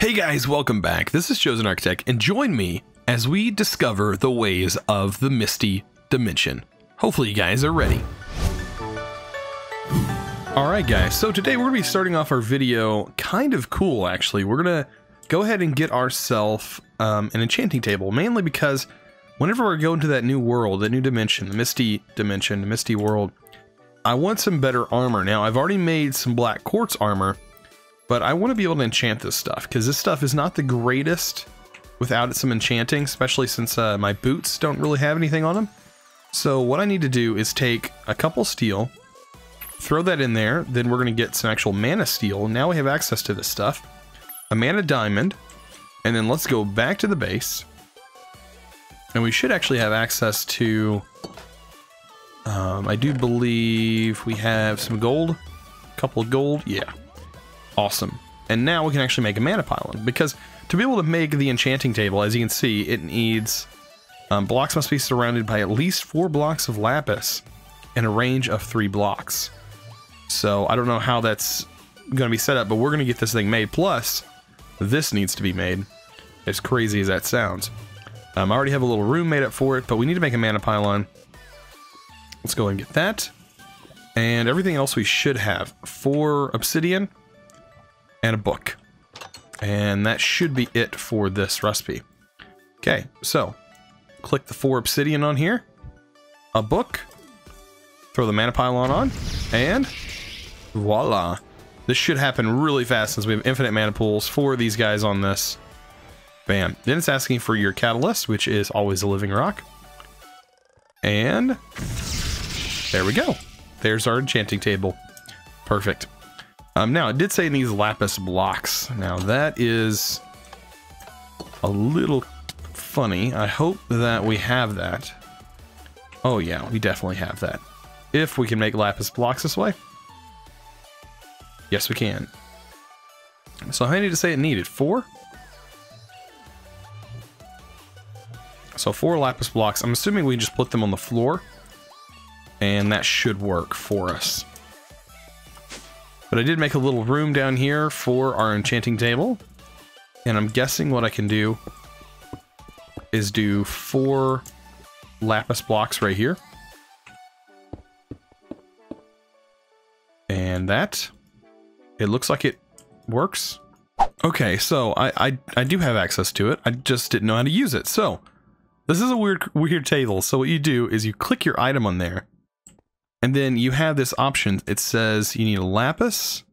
Hey guys, welcome back. This is ChosenArchitect, and join me as we discover the ways of the Misty dimension. Hopefully you guys are ready. Alright guys, so today we're going to be starting off our video kind of cool actually. We're going to go ahead and get ourselves an enchanting table, mainly because whenever we're going to that new world, that new dimension, the Misty dimension, the Misty world, I want some better armor. Now I've already made some black quartz armor, but I want to be able to enchant this stuff, because this stuff is not the greatest without some enchanting, especially since my boots don't really have anything on them. So what I need to do is take a couple steel, throw that in there, then we're going to get some actual mana steel. Now we have access to this stuff. A mana diamond, and then let's go back to the base. And we should actually have access to... I do believe we have some gold. A couple of gold, yeah. Awesome. And now we can actually make a mana pylon, because to be able to make the enchanting table, as you can see, it needs blocks must be surrounded by at least 4 blocks of lapis in a range of 3 blocks. So I don't know how that's going to be set up, but we're going to get this thing made. Plus, this needs to be made, as crazy as that sounds. I already have a little room made up for it, but we need to make a mana pylon. Let's go and get that. And everything else we should have. 4 obsidian. And a book. And that should be it for this recipe. Okay, so click the 4 obsidian on here, a book, throw the mana pylon on, and voila. This should happen really fast since we have infinite mana pools for these guys on this. Bam. Then it's asking for your catalyst, which is always a living rock. And there we go. There's our enchanting table. Perfect. Now, it did say it needs lapis blocks. Now, that is a little funny. I hope that we have that. Oh, yeah, we definitely have that. If we can make lapis blocks this way. Yes, we can. So, how many did it say it needed? 4? So, 4 lapis blocks. I'm assuming we just put them on the floor. And that should work for us. But I did make a little room down here for our enchanting table. And I'm guessing what I can do is do 4 lapis blocks right here. And that, it looks like it works. Okay, so I do have access to it. I just didn't know how to use it. So this is a weird table. So what you do is you click your item on there. And then you have this option. It says you need a lapis,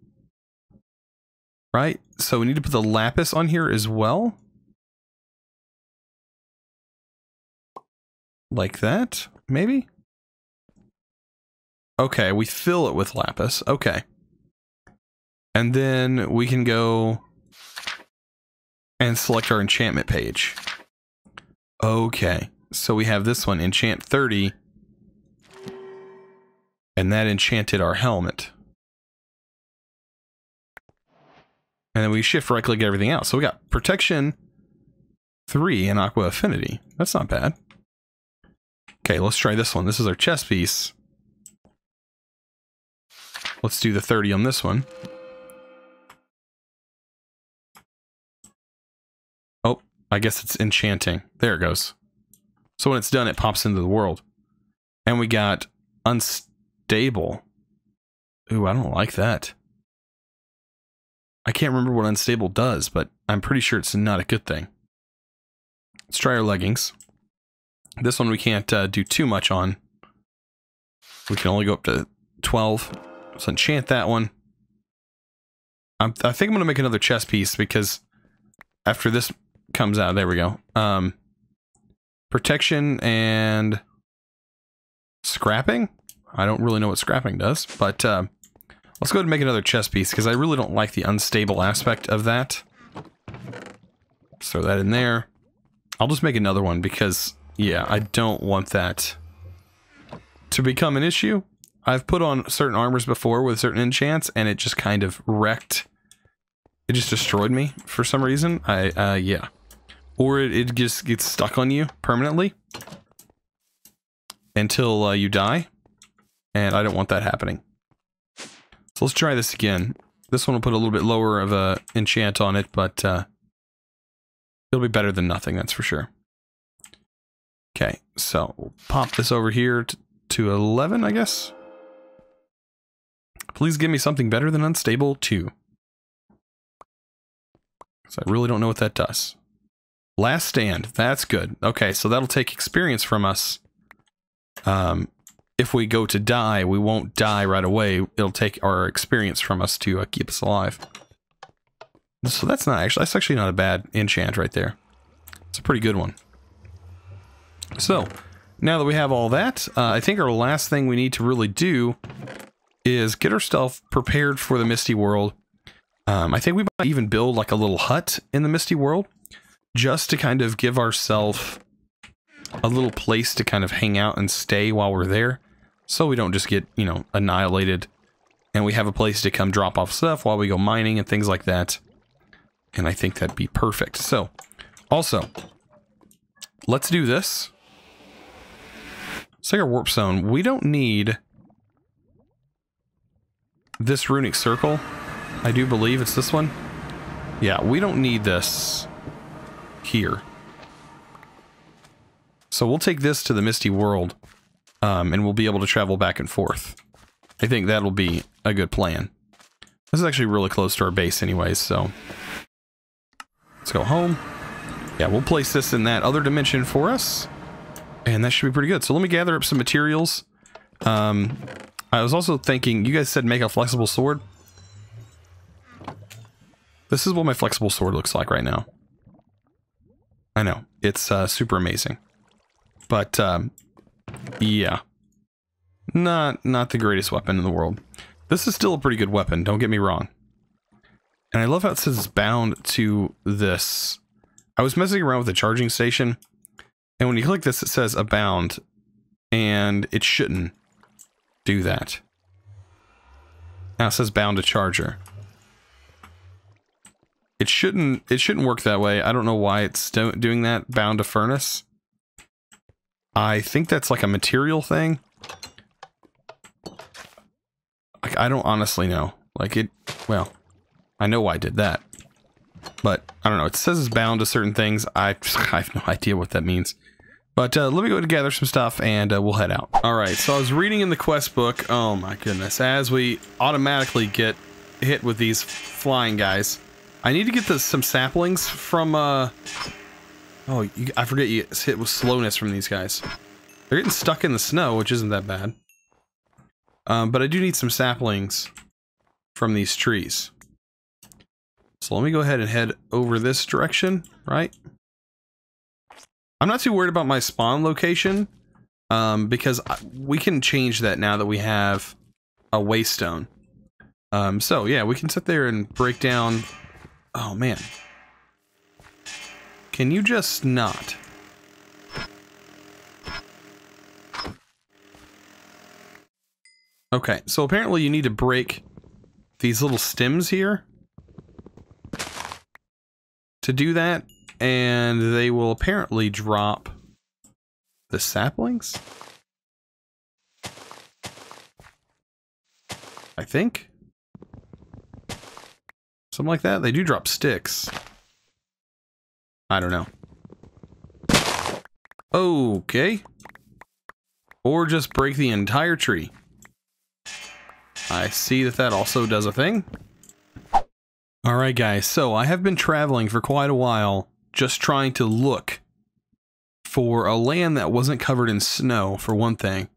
right? So we need to put the lapis on here as well. Like that, maybe? Okay, we fill it with lapis. Okay. And then we can go and select our enchantment page. Okay, so we have this one, enchant 30. And that enchanted our helmet. And then we shift right click everything else. So we got protection 3 and aqua affinity. That's not bad. Okay, let's try this one. This is our chest piece. Let's do the 30 on this one. Oh, I guess it's enchanting. There it goes. So when it's done, it pops into the world. And we got unstable. Ooh, I don't like that. I can't remember what unstable does, but I'm pretty sure it's not a good thing. Let's try our leggings. This one we can't do too much on. We can only go up to 12. Let's enchant that one. I think I'm going to make another chest piece because after this comes out, there we go. Protection and scrapping? I don't really know what scrapping does, but let's go ahead and make another chest piece because I really don't like the unstable aspect of that. Let's throw that in there. I'll just make another one because, yeah, I don't want that to become an issue. I've put on certain armors before with certain enchants and it just kind of wrecked. It just destroyed me for some reason. Yeah. Or it just gets stuck on you permanently until you die. And I don't want that happening. So let's try this again. This one will put a little bit lower of a enchant on it, but It'll be better than nothing, that's for sure. Okay, so we'll pop this over here to 11, I guess. Please give me something better than unstable 2. So I really don't know what that does. Last stand, that's good. Okay, so that'll take experience from us. If we go to die, we won't die right away. It'll take our experience from us to keep us alive. So that's actually not a bad enchant right there. It's a pretty good one. So, now that we have all that, I think our last thing we need to really do is get ourselves prepared for the Misty world. I think we might even build like a little hut in the Misty world, just to kind of give ourselves a little place to kind of hang out and stay while we're there, so we don't just get, you know, annihilated, and we have a place to come drop off stuff while we go mining and things like that. And I think that'd be perfect. So, also, let's do this. Let's take our warp zone. We don't need this runic circle. I do believe it's this one. Yeah, we don't need this here. So we'll take this to the Misty world, and we'll be able to travel back and forth. I think that'll be a good plan. This is actually really close to our base anyways, so let's go home. Yeah, we'll place this in that other dimension for us, and that should be pretty good. So let me gather up some materials. I was also thinking, you guys said make a flexible sword. This is what my flexible sword looks like right now. I know, it's super amazing. But, yeah. Not the greatest weapon in the world. This is still a pretty good weapon, don't get me wrong. And I love how it says it's bound to this. I was messing around with the charging station, and when you click this, it says abound, and it shouldn't do that. Now it says bound to charger. It shouldn't work that way. I don't know why it's doing that, bound to furnace. I think that's like a material thing. Like, I don't honestly know. Like it, well, I know why I did that. But, I don't know, it says it's bound to certain things. I have no idea what that means. But, let me go and gather some stuff, and we'll head out. Alright, so I was reading in the quest book, oh my goodness, as we automatically get hit with these flying guys, I need to get some saplings from, I forget you get hit with slowness from these guys. They're getting stuck in the snow, which isn't that bad. But I do need some saplings from these trees. So let me go ahead and head over this direction, right? I'm not too worried about my spawn location, because we can change that now that we have a waystone. So yeah, we can sit there and break down. Oh man. Can you just not? Okay, so apparently you need to break these little stems here to do that, and they will apparently drop the saplings? I think? Something like that? They do drop sticks. I don't know. Okay. Or just break the entire tree. I see that also does a thing. Alright guys, so I have been traveling for quite a while, just trying to look for a land that wasn't covered in snow, for one thing.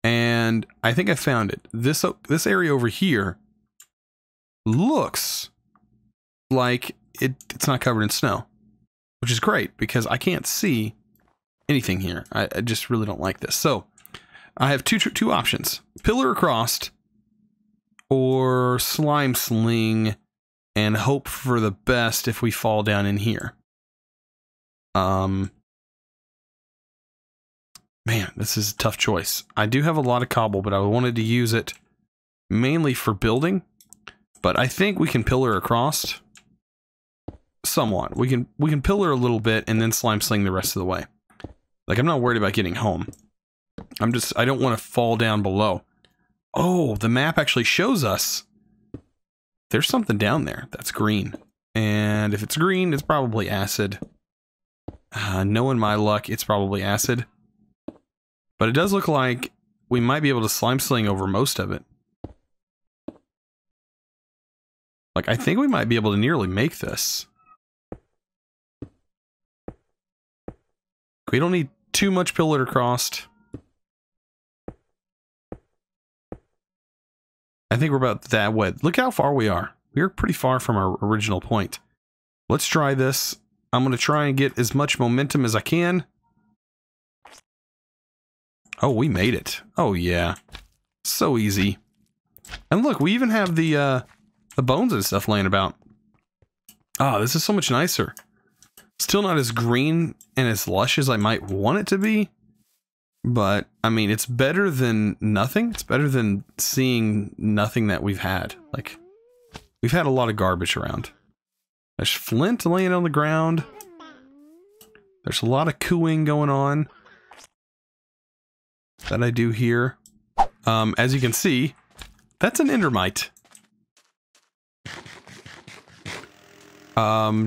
And I think I found it. This area over here looks like it's not covered in snow, which is great because I can't see anything here. I just really don't like this. So I have two options: pillar across or slime sling, and hope for the best if we fall down in here. Man, this is a tough choice. I do have a lot of cobble, but I wanted to use it mainly for building. But I think we can pillar across somewhat. We can pillar a little bit and then slime sling the rest of the way. Like, I'm not worried about getting home. I don't want to fall down below. Oh, the map actually shows us there's something down there that's green. And if it's green, it's probably acid. Knowing my luck, it's probably acid. But it does look like we might be able to slime sling over most of it. Like, I think we might be able to nearly make this. We don't need too much pillar crossed. I think we're about that wet. Look how far we are. We're pretty far from our original point. Let's try this. I'm going to try and get as much momentum as I can. Oh, we made it. Oh, yeah. So easy. And look, we even have the bones and stuff laying about. Oh, this is so much nicer. Still not as green and as lush as I might want it to be. But, I mean, it's better than nothing. It's better than seeing nothing that we've had. Like, we've had a lot of garbage around. There's flint laying on the ground. There's a lot of cooing going on that I do here. As you can see, that's an Endermite.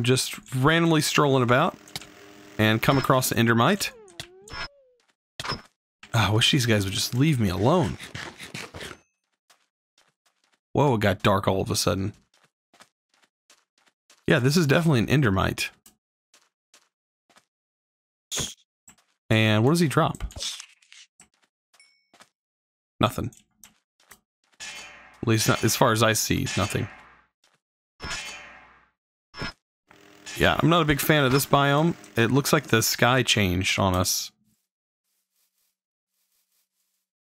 Just randomly strolling about and come across the Endermite. I wish these guys would just leave me alone. Whoa, it got dark all of a sudden. Yeah, this is definitely an Endermite. And what does he drop? Nothing. At least not as far as I see, nothing. Yeah, I'm not a big fan of this biome. It looks like the sky changed on us.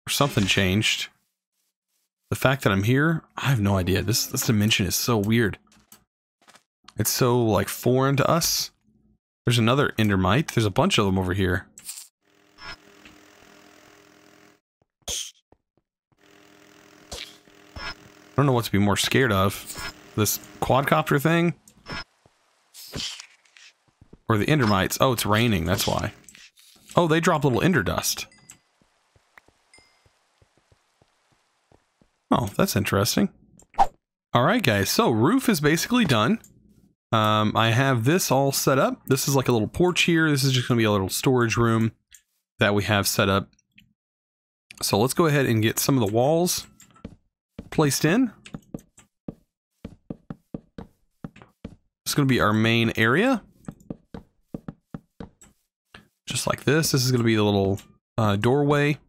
Or something changed. The fact that I'm here, I have no idea. This dimension is so weird. It's so, like, foreign to us. There's another Endermite. There's a bunch of them over here. I don't know what to be more scared of. This quadcopter thing? Or the Endermites. Oh, it's raining, that's why. Oh, they drop little ender dust. Oh, that's interesting. Alright guys, so roof is basically done. I have this all set up. This is like a little porch here. This is just going to be a little storage room that we have set up. So let's go ahead and get some of the walls placed in. It's going to be our main area. Just like this. This is going to be the little doorway.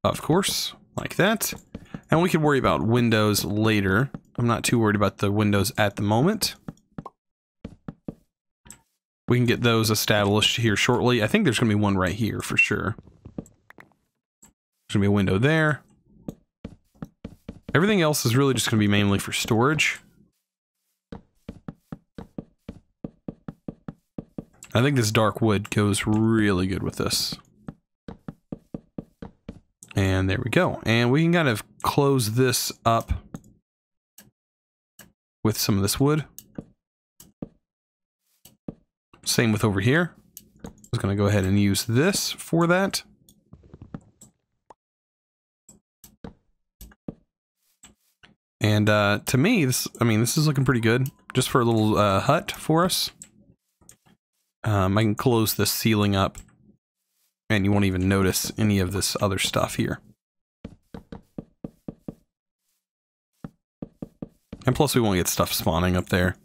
Of course, like that. And we can worry about windows later. I'm not too worried about the windows at the moment. We can get those established here shortly. I think there's going to be one right here for sure. There's going to be a window there. Everything else is really just going to be mainly for storage. I think this dark wood goes really good with this. And there we go. And we can kind of close this up with some of this wood. Same with over here. I was going to go ahead and use this for that. And to me, this is looking pretty good. Just for a little hut for us. I can close this ceiling up. And you won't even notice any of this other stuff here. And plus we won't get stuff spawning up there.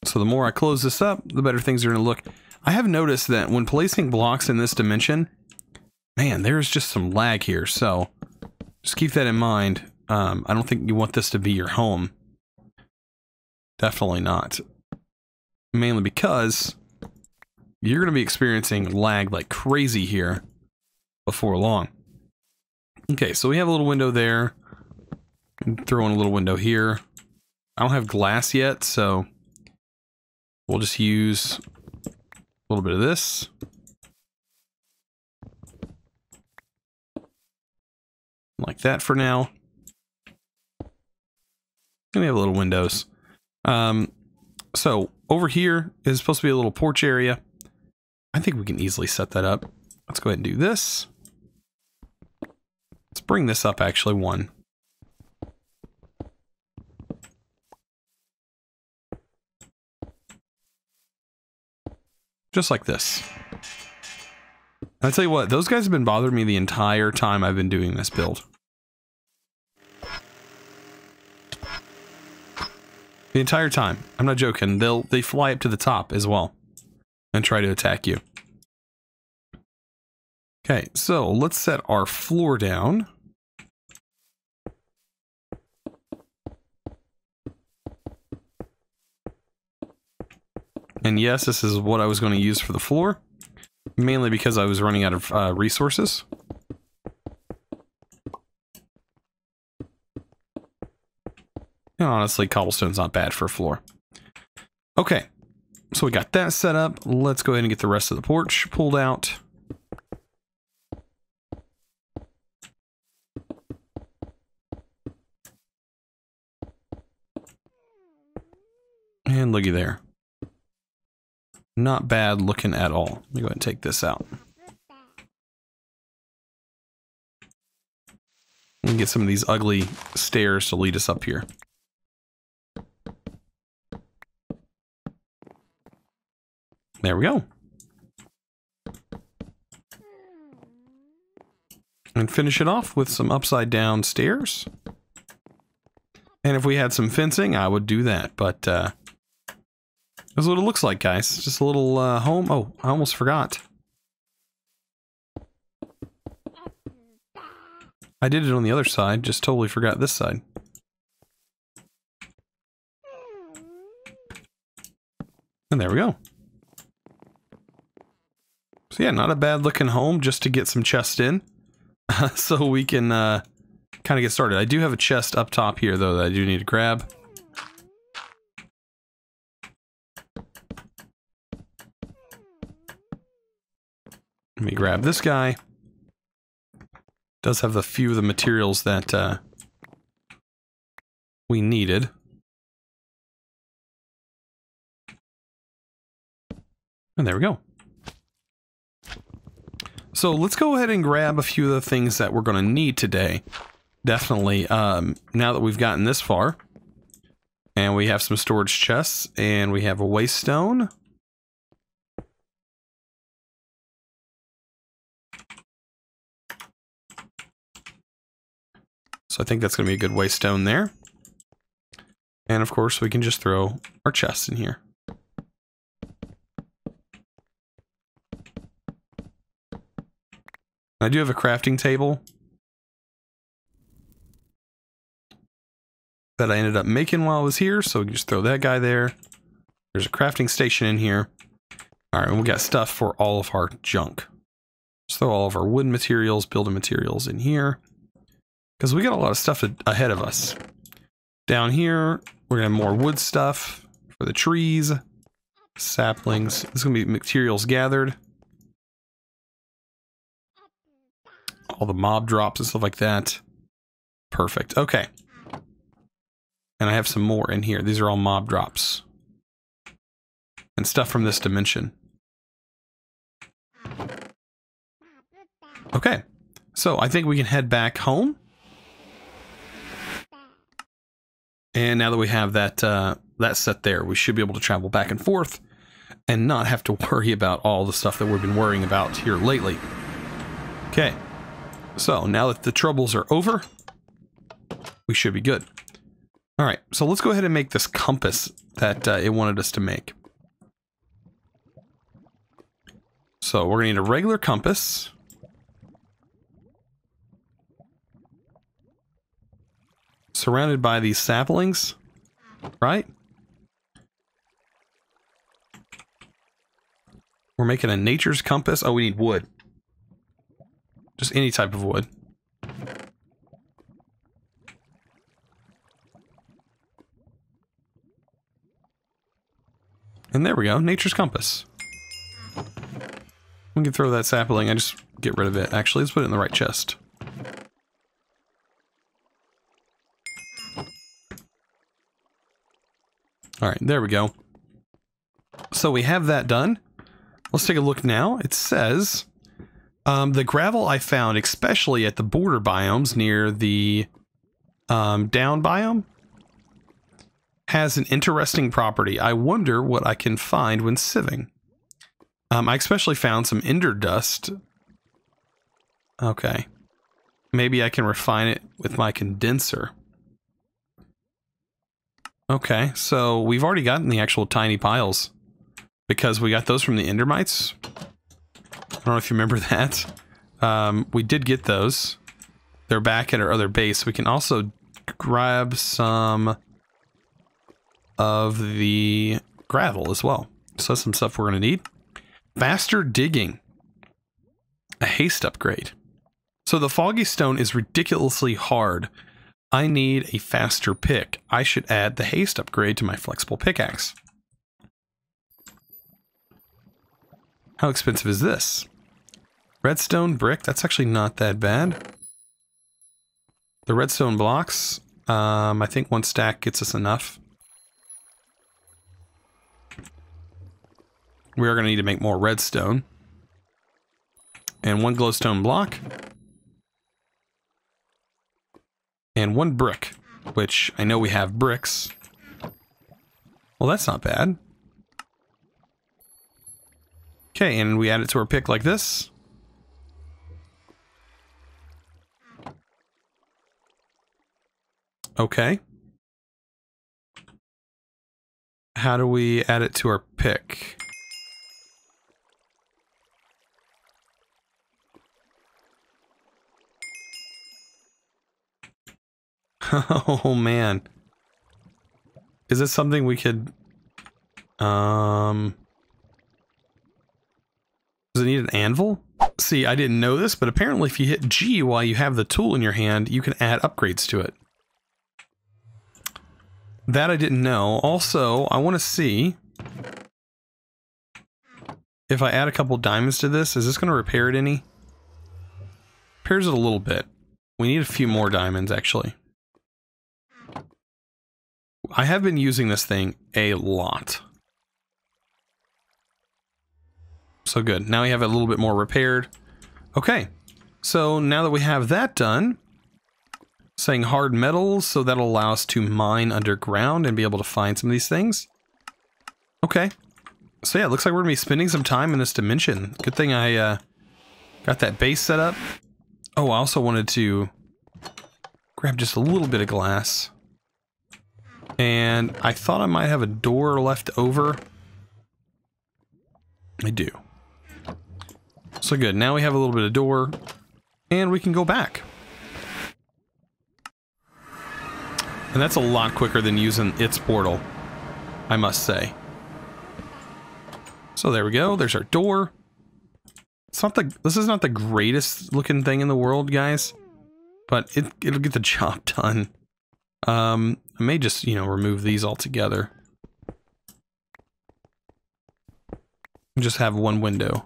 So the more I close this up, the better things are going to look. I have noticed that when placing blocks in this dimension, man, there's just some lag here. So just keep that in mind. I don't think you want this to be your home. Definitely not. Mainly because you're going to be experiencing lag like crazy here before long. Okay, so we have a little window there. Throw in a little window here. I don't have glass yet, so we'll just use a little bit of this. Like that for now. And we have little windows. So over here is supposed to be a little porch area. I think we can easily set that up. Let's go ahead and do this. Let's bring this up actually one. Just like this. I'll tell you what, those guys have been bothering me the entire time I've been doing this build. The entire time. I'm not joking. They fly up to the top as well and try to attack you. Okay, so let's set our floor down. And yes, this is what I was going to use for the floor, mainly because I was running out of resources. And honestly, cobblestone's not bad for a floor. Okay, so we got that set up. Let's go ahead and get the rest of the porch pulled out. And looky there. Not bad looking at all. Let me go ahead and take this out. And get some of these ugly stairs to lead us up here. There we go. And finish it off with some upside down stairs. And if we had some fencing, I would do that, but that's what it looks like, guys. Just a little home. Oh, I almost forgot. I did it on the other side, just totally forgot this side. And there we go. So yeah, not a bad looking home just to get some chests in. So we can kind of get started. I do have a chest up top here, though, that I do need to grab. Let me grab this guy. Does have a few of the materials that we needed. And there we go. So let's go ahead and grab a few of the things that we're going to need today. Definitely, now that we've gotten this far. And we have some storage chests, and we have a waste stone. So I think that's going to be a good waste stone there. And of course, we can just throw our chests in here. I do have a crafting table that I ended up making while I was here, so we can just throw that guy there. There's a crafting station in here. Alright, and we got stuff for all of our junk. Let's throw all of our wood materials, building materials in here. Because we got a lot of stuff ahead of us. Down here, we're going to have more wood stuff for the trees, saplings. This is going to be materials gathered. All the mob drops and stuff like that. Perfect. Okay. And I have some more in here. These are all mob drops. And stuff from this dimension. Okay. So I think we can head back home. And now that we have that that set there, we should be able to travel back and forth and not have to worry about all the stuff that we've been worrying about here lately. Okay. So now that the troubles are over, we should be good. All right, so let's go ahead and make this compass that it wanted us to make. So we're going to need a regular compass. Surrounded by these saplings, right? We're making a nature's compass. Oh, we need wood. Just any type of wood. And there we go, nature's compass. We can throw that sapling, I just get rid of it. Actually, let's put it in the right chest. Alright, there we go. So we have that done. Let's take a look now. It says, the gravel I found, especially at the border biomes near the down biome, has an interesting property. I wonder what I can find when sieving. I especially found some ender dust. Okay. Maybe I can refine it with my condenser. Okay, so we've already gotten the actual tiny piles because we got those from the Endermites. I don't know if you remember that. We did get those. They're back at our other base. We can also grab some of the gravel as well. So that's some stuff we're going to need. Faster digging. A haste upgrade. So the foggy stone is ridiculously hard. I need a faster pick. I should add the haste upgrade to my flexible pickaxe. How expensive is this? Redstone brick, that's actually not that bad. The redstone blocks, I think one stack gets us enough. We are going to need to make more redstone. And one glowstone block. And one brick, which I know we have bricks. Well, that's not bad. Okay, and we add it to our pick like this. Okay. How do we add it to our pick? Oh man. Is this something we could does it need an anvil? See, I didn't know this, but apparently if you hit G while you have the tool in your hand, you can add upgrades to it. That I didn't know. Also, I want to see if I add a couple diamonds to this, is this going to repair it any? Repairs it a little bit. We need a few more diamonds, actually. I have been using this thing a lot. So good. Now we have it a little bit more repaired. Okay. So now that we have that done, saying hard metals, so that'll allow us to mine underground and be able to find some of these things. Okay. So yeah, it looks like we're going to be spending some time in this dimension. Good thing I got that base set up. Oh, I also wanted to grab just a little bit of glass. And I thought I might have a door left over. I do. So good. Now we have a little bit of door. And we can go back. And that's a lot quicker than using its portal, I must say. So there we go. There's our door. It's not this is not the greatest looking thing in the world, guys. But it'll get the job done. I may just, you know, remove these altogether. Just have one window.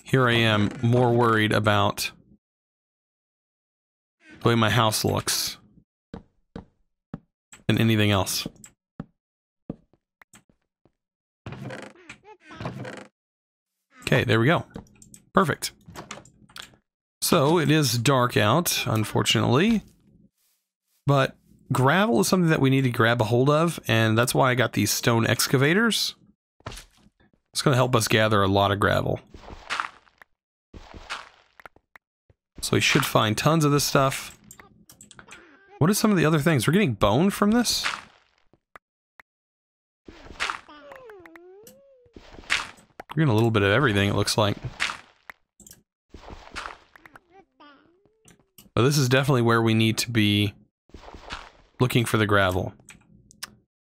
Here I am, more worried about the way my house looks than anything else. Okay, there we go. Perfect. So, it is dark out, unfortunately. But gravel is something that we need to grab a hold of, and that's why I got these stone excavators. It's going to help us gather a lot of gravel. So we should find tons of this stuff. What are some of the other things? We're getting bone from this? We're getting a little bit of everything, it looks like. But this is definitely where we need to be looking for the gravel.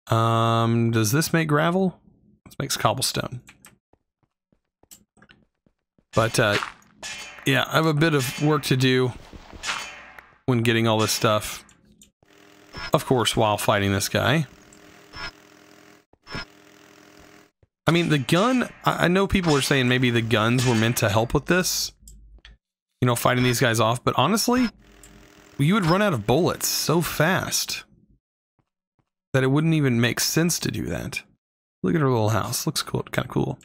Does this make gravel? This makes cobblestone. But, yeah, I have a bit of work to do when getting all this stuff. Of course, while fighting this guy. I mean, the gun, I know people are saying maybe the guns were meant to help with this. You know, fighting these guys off. But honestly, you would run out of bullets so fast that it wouldn't even make sense to do that. Look at her little house. Looks cool, kind of cool.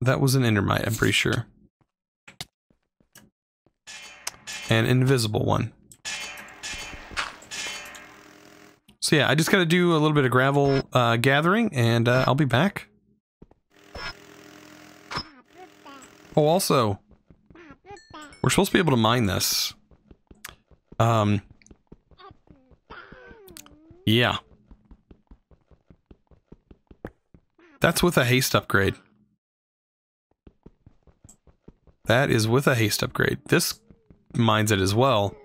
That was an Endermite, I'm pretty sure. An invisible one. So yeah, I just got to do a little bit of gravel gathering, and I'll be back. Oh, also, we're supposed to be able to mine this. Yeah. That's with a haste upgrade. That is with a haste upgrade. This mines it as well.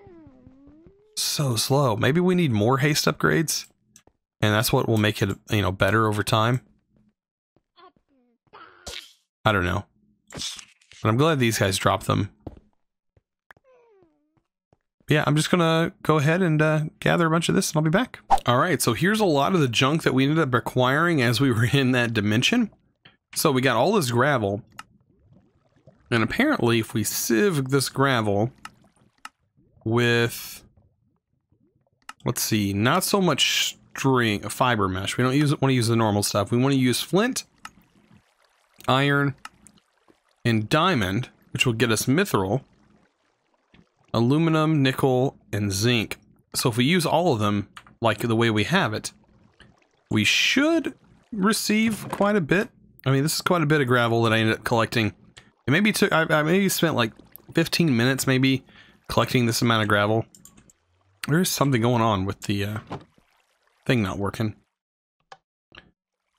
So slow. Maybe we need more haste upgrades, and that's what will make it, you know, better over time. I don't know. But I'm glad these guys dropped them. Yeah, I'm just gonna go ahead and gather a bunch of this and I'll be back. Alright, so here's a lot of the junk that we ended up acquiring as we were in that dimension. So we got all this gravel. And apparently if we sieve this gravel with, let's see, not so much string, fiber mesh. We don't want to use the normal stuff. We want to use flint, iron, and diamond, which will get us mithril, aluminum, nickel, and zinc. So if we use all of them like the way we have it, we should receive quite a bit. I mean, this is quite a bit of gravel that I ended up collecting. It maybe took, I maybe spent like 15 minutes maybe collecting this amount of gravel. There's something going on with the thing not working.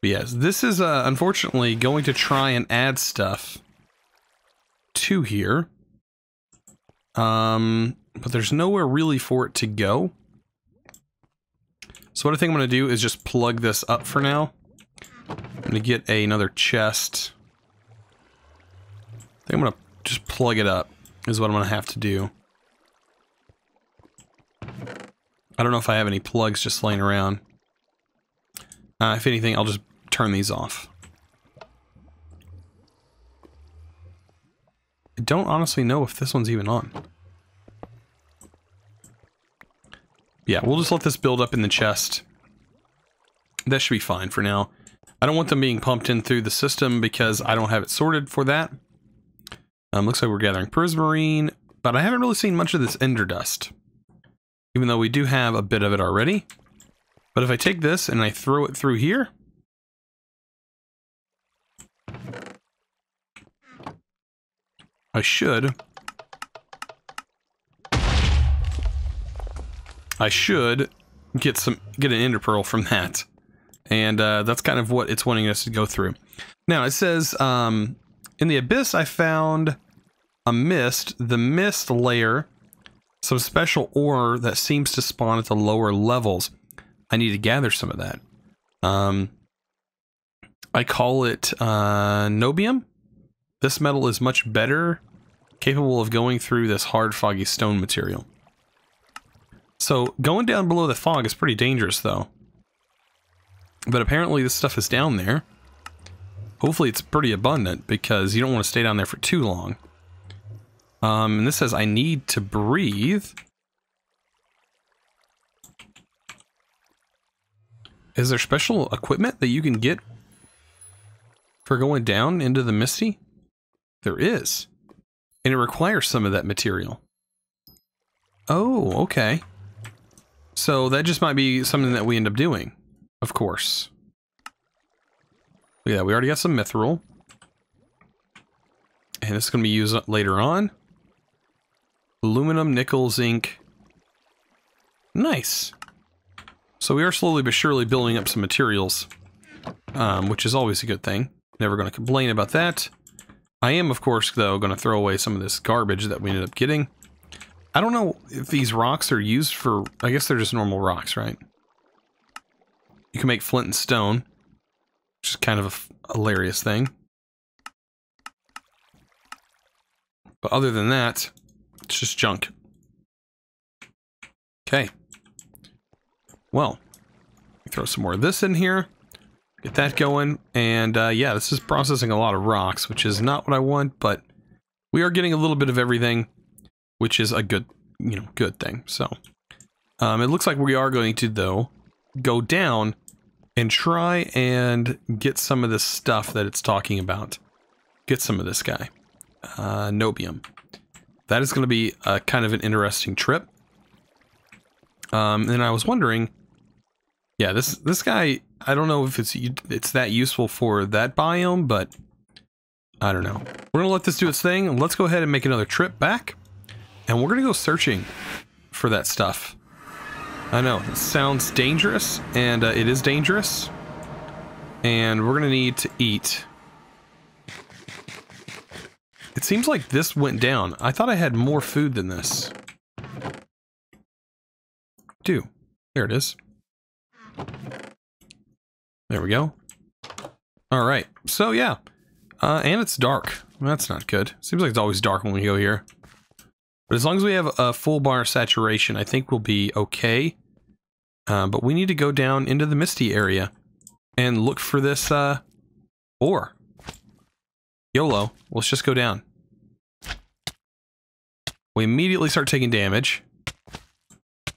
But yes, this is unfortunately going to try and add stuff to here. But there's nowhere really for it to go. So what I think I'm going to do is just plug this up for now. I'm going to get another chest. I think I'm going to just plug it up is what I'm going to have to do. I don't know if I have any plugs just laying around. If anything, I'll just turn these off. I don't honestly know if this one's even on. Yeah, we'll just let this build up in the chest. That should be fine for now. I don't want them being pumped in through the system because I don't have it sorted for that. Looks like we're gathering prismarine, but I haven't really seen much of this ender dust. Even though we do have a bit of it already. But if I take this and I throw it through here, I should get an ender pearl from that. And that's kind of what it's wanting us to go through. Now it says, in the abyss I found a mist, the mist layer, some special ore that seems to spawn at the lower levels. I need to gather some of that. I call it nobium. This metal is much better, capable of going through this hard foggy stone material. So going down below the fog is pretty dangerous though. But apparently this stuff is down there. Hopefully it's pretty abundant because you don't want to stay down there for too long. And this says I need to breathe. Is there special equipment that you can get for going down into the Misty? There is. And it requires some of that material. Oh, okay. So that just might be something that we end up doing. Of course. Yeah, we already got some mithril. And this is going to be used later on. Aluminum, nickel, zinc. Nice. So we are slowly but surely building up some materials. Which is always a good thing. Never going to complain about that. I am, of course, though, going to throw away some of this garbage that we ended up getting. I don't know if these rocks are used for... I guess they're just normal rocks, right? You can make flint and stone. Which is kind of a hilarious thing. But other than that, it's just junk. Okay. Well, throw some more of this in here. Get that going. And yeah, this is processing a lot of rocks, which is not what I want, but we are getting a little bit of everything, which is a good, good thing. So it looks like we are going to, though, go down and try and get some of this stuff that it's talking about. Get some of this guy. Nobium. That is going to be a kind of an interesting trip. And I was wondering Yeah, this guy, I don't know if it's that useful for that biome, but I don't know. We're gonna let this do its thing, and let's go ahead and make another trip back, and we're gonna go searching for that stuff. I know, it sounds dangerous, and it is dangerous, and we're gonna need to eat. It seems like this went down. I thought I had more food than this. There it is. There we go. Alright, so yeah. And it's dark. That's not good. Seems like it's always dark when we go here. But as long as we have a full bar saturation, I think we'll be okay. But we need to go down into the Misty area and look for this ore. YOLO. Let's just go down. We immediately start taking damage,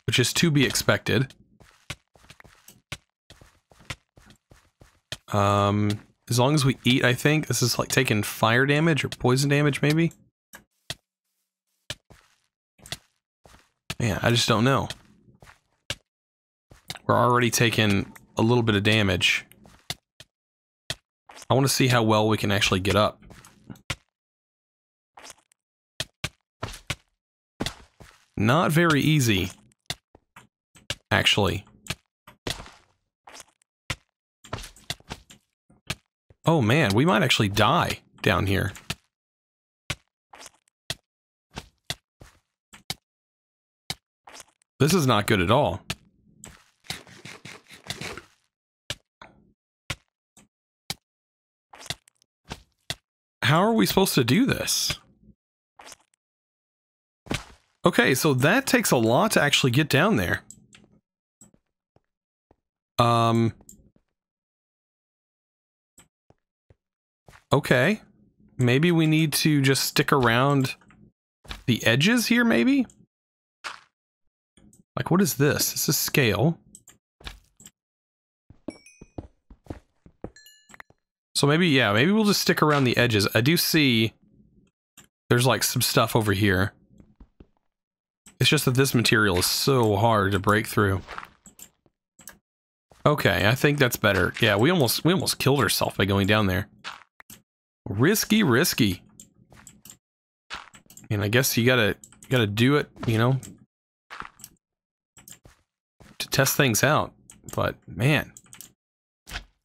which is to be expected. As long as we eat, I think. This is like taking fire damage or poison damage, maybe? Man, I just don't know. We're already taking a little bit of damage. I want to see how well we can actually get up. Not very easy, actually. Oh man, we might actually die down here. This is not good at all. How are we supposed to do this? Okay, so that takes a lot to actually get down there. Okay. Maybe we need to just stick around the edges here, maybe? Like, what is this? This is scale. So maybe, yeah, maybe we'll just stick around the edges. I do see there's like some stuff over here. It's just that this material is so hard to break through. Okay, I think that's better. Yeah, we almost killed ourselves by going down there. Risky, risky. And I guess you gotta do it, you know, to test things out. But man,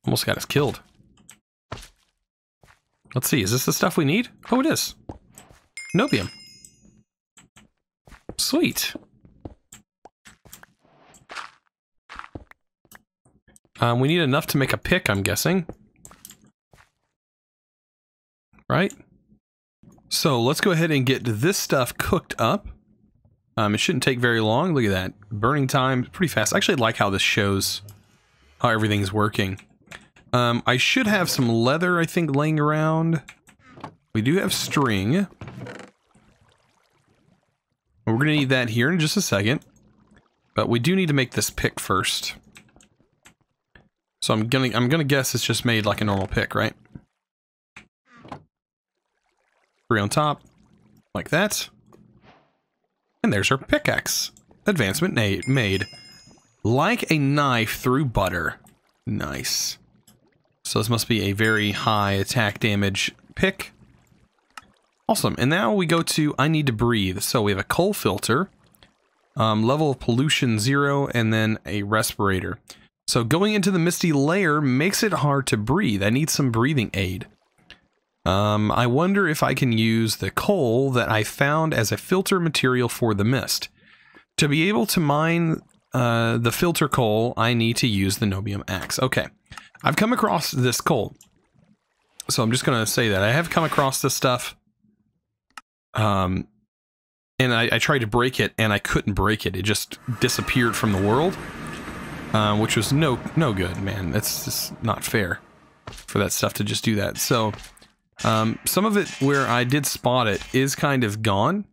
almost got us killed. Let's see, is this the stuff we need? Oh, it is. Nobium. Sweet. We need enough to make a pick, I'm guessing. Right? So let's go ahead and get this stuff cooked up. It shouldn't take very long. Look at that. Burning time, pretty fast. I actually like how this shows how everything's working. I should have some leather, I think, laying around. We do have string. We're gonna need that here in just a second. But we do need to make this pick first. So I'm gonna guess it's just made like a normal pick, right? 3 on top, like that. And there's our pickaxe. Advancement made. Like a knife through butter. Nice. So this must be a very high attack damage pick. Awesome. And now we go to I need to breathe. So we have a coal filter, level of pollution 0, and then a respirator. So going into the Misty layer makes it hard to breathe. I need some breathing aid. I wonder if I can use the coal that I found as a filter material for the mist. To be able to mine the filter coal, I need to use the Nobium axe. Okay, I've come across this coal. So I'm just going to say that. I have come across this stuff. And I tried to break it, and I couldn't break it. It just disappeared from the world. Which was no good, man. That's just not fair for that stuff to just do that. So, some of it where I did spot it is kind of gone,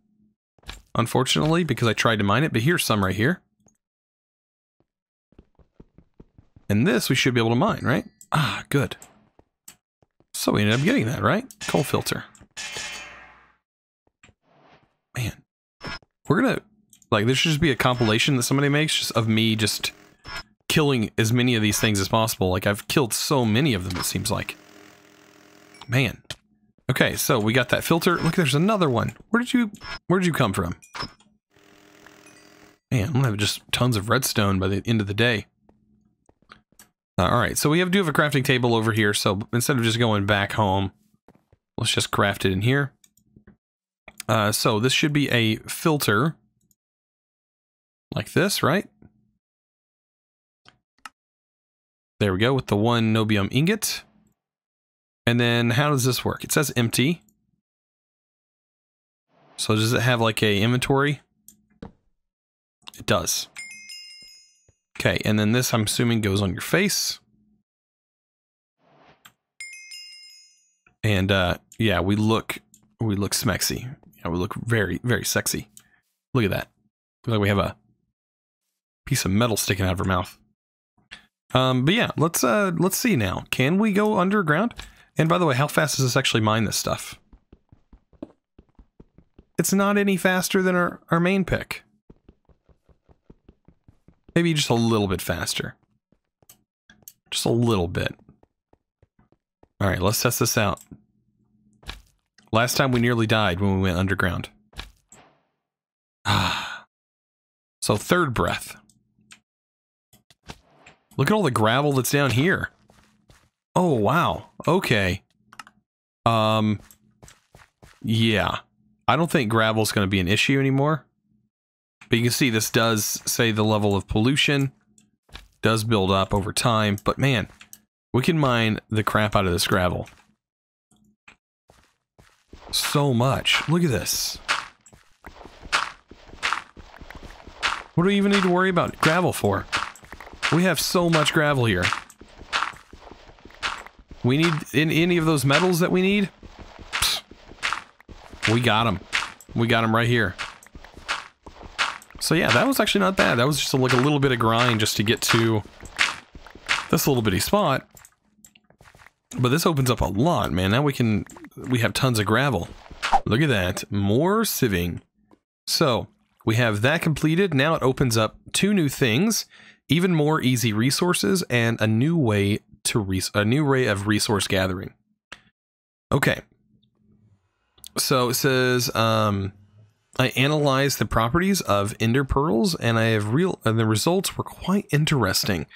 unfortunately, because I tried to mine it, but here's some right here. And this we should be able to mine, right? Ah, good. So we ended up getting that, right? Coal filter. Man. We're gonna, like, there should just be a compilation that somebody makes just of me just killing as many of these things as possible. Like, I've killed so many of them, it seems like. Man. Okay, so we got that filter. Look, there's another one. Where did you come from? Man, I'm gonna have just tons of redstone by the end of the day. Alright, so we do have a crafting table over here, so instead of just going back home, let's just craft it in here. So this should be a filter. Like this, right? There we go, with the one nobium ingot. And then how does this work? It says empty. So does it have like a inventory? It does. Okay, and then this I'm assuming goes on your face. And yeah, we look smexy. Yeah, we look very, very sexy. Look at that. Looks like we have a piece of metal sticking out of our mouth. But yeah, let's see now. Can we go underground? And by the way, how fast does this actually mine this stuff? It's not any faster than our main pick. Maybe just a little bit faster. Just a little bit. Alright, let's test this out. Last time we nearly died when we went underground. So third breath. Look at all the gravel that's down here. Oh, wow. Okay. Yeah. I don't think gravel's going to be an issue anymore. But you can see this does say the level of pollution does build up over time. But man, we can mine the crap out of this gravel. So much. Look at this. What do we even need to worry about gravel for? We have so much gravel here. We need any of those metals that we need? Psst. We got them. We got them right here. So yeah, that was actually not bad. That was just like a little bit of grind just to get to this little bitty spot. But this opens up a lot, man. Now we have tons of gravel. Look at that. More sieving. So we have that completed. Now it opens up two new things, even more easy resources, and a new way of resource gathering. Okay. So it says, I analyzed the properties of ender pearls, and the results were quite interesting.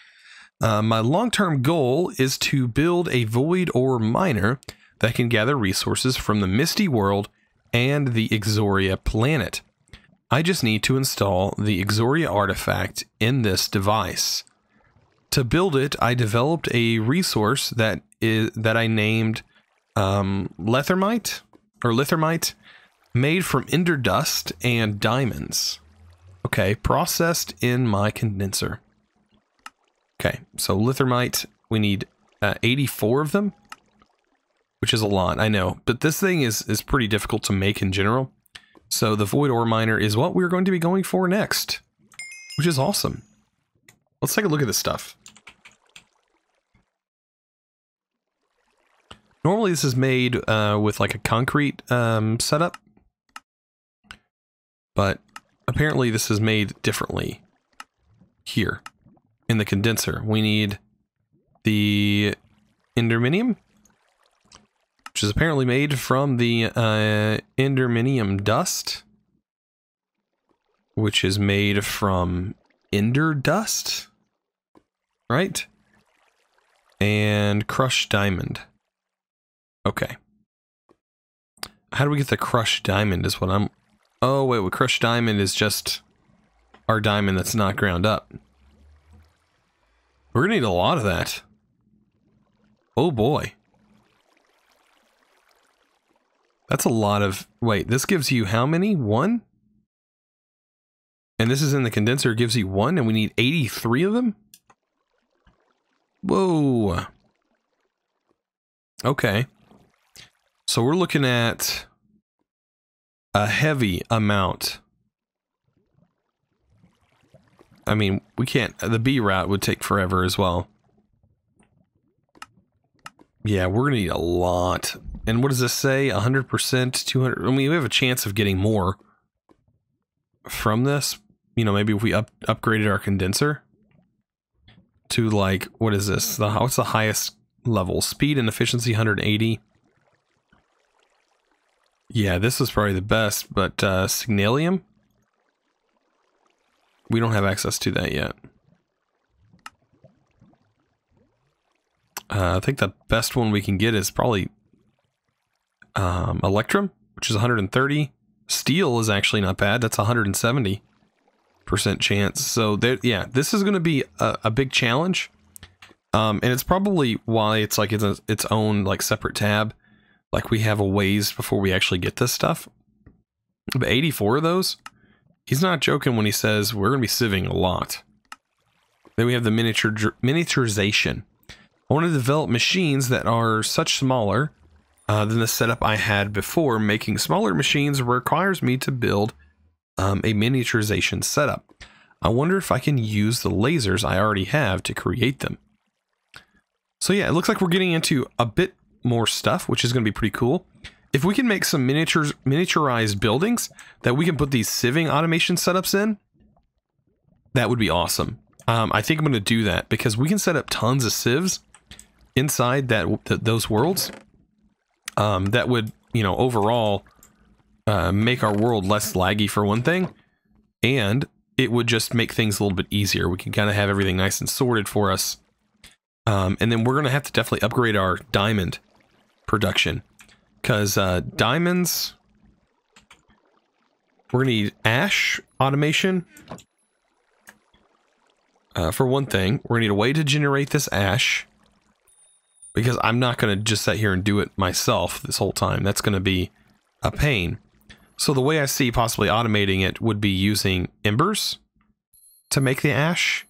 My long-term goal is to build a void ore miner that can gather resources from the Misty world and the Exoria planet. I just need to install the Exoria artifact in this device. To build it, I developed a resource that I named Lethermite, made from ender dust and diamonds. Okay, processed in my condenser. Okay, so Lithermite, we need 84 of them, which is a lot, I know. But this thing is pretty difficult to make in general. So the Void Ore Miner is what we're going to be going for next, which is awesome. Let's take a look at this stuff. Normally this is made with like a concrete setup, but apparently this is made differently here. In the condenser, we need the enderminium, which is apparently made from the enderminium dust, which is made from ender dust, right? And crushed diamond. Okay. How do we get the crushed diamond is what I'm... Oh, wait, crushed diamond is just our diamond that's not ground up. We're gonna need a lot of that. Oh boy. That's a lot of... Wait, this gives you how many? 1? And this is in the condenser, gives you 1, and we need 83 of them? Whoa. Okay. So we're looking at a heavy amount. I mean, we can't... The B route would take forever as well. Yeah, we're gonna need a lot. And what does this say? 100%, 200... I mean, we have a chance of getting more from this. You know, maybe if we upgraded our condenser. to like, what is this? What's the highest level? Speed and efficiency 180. Yeah, this is probably the best, but Signalium? We don't have access to that yet. I think the best one we can get is probably Electrum, which is 130. Steel is actually not bad. That's 170% chance. So there, yeah, this is going to be a big challenge. And it's probably why it's like its own like separate tab. Like we have a ways before we actually get this stuff. But 84 of those, he's not joking when he says we're going to be sieving a lot. Then we have the miniaturization. I want to develop machines that are such smaller than the setup I had before. Making smaller machines requires me to build a miniaturization setup. I wonder if I can use the lasers I already have to create them. So yeah, it looks like we're getting into a bit more stuff, which is going to be pretty cool. If we can make some miniaturized buildings that we can put these sieving automation setups in, that would be awesome. I think I'm going to do that because we can set up tons of sieves inside those worlds. That would, you know, overall make our world less laggy for one thing, and it would just make things a little bit easier. We can kind of have everything nice and sorted for us. And then we're going to have to definitely upgrade our diamond production, because diamonds, we're going to need ash automation. For one thing, we're going to need a way to generate this ash, because I'm not going to just sit here and do it myself this whole time. That's going to be a pain. So the way I see possibly automating it would be using embers to make the ash.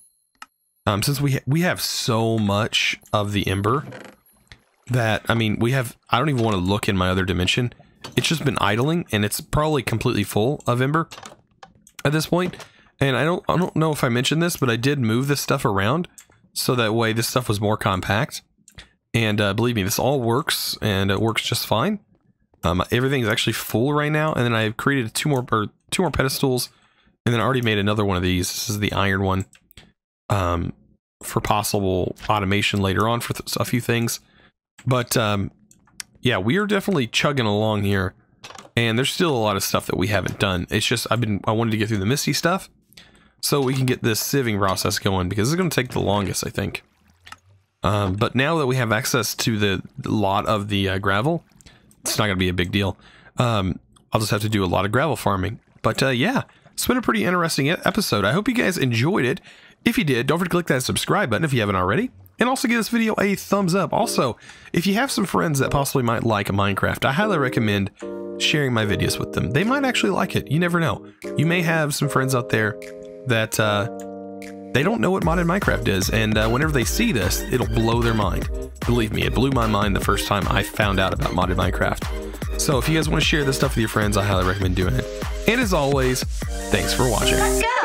Since we have so much of the ember that, I mean, I don't even want to look in my other dimension. It's just been idling, and it's probably completely full of ember at this point. And I don't know if I mentioned this, but I did move this stuff around so that way this stuff was more compact. And believe me, this all works, and it works just fine. Everything is actually full right now, and then I created two more pedestals, and then I already made another one of these. This is the iron one, for possible automation later on for a few things. But yeah, we are definitely chugging along here, and there's still a lot of stuff that we haven't done. It's just I wanted to get through the Misty stuff so we can get this sieving process going, because it's going to take the longest, I think. But now that we have access to the lot of the gravel, it's not going to be a big deal. I'll just have to do a lot of gravel farming. But yeah, it's been a pretty interesting episode. I hope you guys enjoyed it. If you did, don't forget to click that subscribe button if you haven't already. And also give this video a thumbs up. Also, if you have some friends that possibly might like Minecraft, I highly recommend sharing my videos with them. They might actually like it. You never know. You may have some friends out there that they don't know what modded Minecraft is, and whenever they see this, it'll blow their mind. Believe me, it blew my mind the first time I found out about modded Minecraft. So if you guys want to share this stuff with your friends, I highly recommend doing it. And as always, thanks for watching. Let's go!